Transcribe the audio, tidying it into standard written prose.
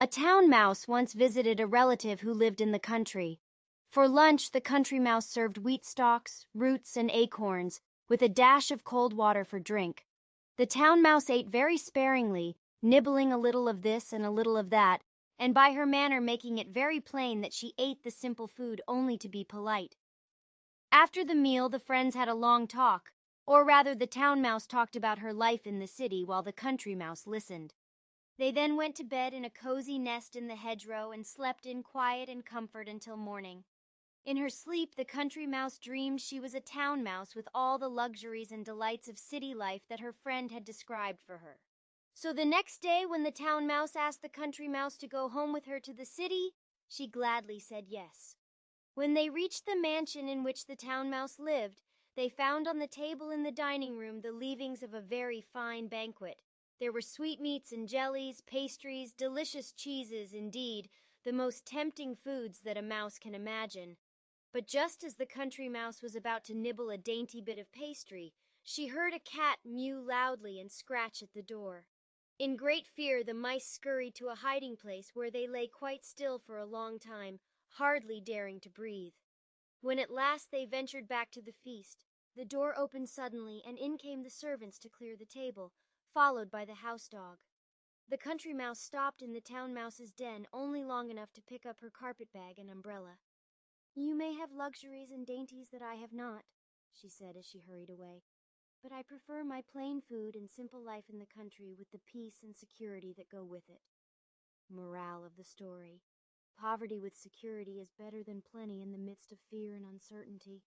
A town mouse once visited a relative who lived in the country. For lunch, the country mouse served wheat stalks, roots, and acorns, with a dash of cold water for drink. The town mouse ate very sparingly, nibbling a little of this and a little of that, and by her manner making it very plain that she ate the simple food only to be polite. After the meal, the friends had a long talk, or rather, the town mouse talked about her life in the city while the country mouse listened. They then went to bed in a cozy nest in the hedgerow and slept in quiet and comfort until morning. In her sleep, the country mouse dreamed she was a town mouse with all the luxuries and delights of city life that her friend had described for her. So the next day, when the town mouse asked the country mouse to go home with her to the city, she gladly said yes. When they reached the mansion in which the town mouse lived, they found on the table in the dining room the leavings of a very fine banquet. There were sweetmeats and jellies, pastries, delicious cheeses, indeed, the most tempting foods that a mouse can imagine. But just as the country mouse was about to nibble a dainty bit of pastry, she heard a cat mew loudly and scratch at the door. In great fear, the mice scurried to a hiding place where they lay quite still for a long time, hardly daring to breathe. When at last they ventured back to the feast, the door opened suddenly, and in came the servants to clear the table, followed by the house dog. The country mouse stopped in the town mouse's den only long enough to pick up her carpet bag and umbrella. "You may have luxuries and dainties that I have not," she said as she hurried away, "but I prefer my plain food and simple life in the country with the peace and security that go with it." Moral of the story: poverty with security is better than plenty in the midst of fear and uncertainty.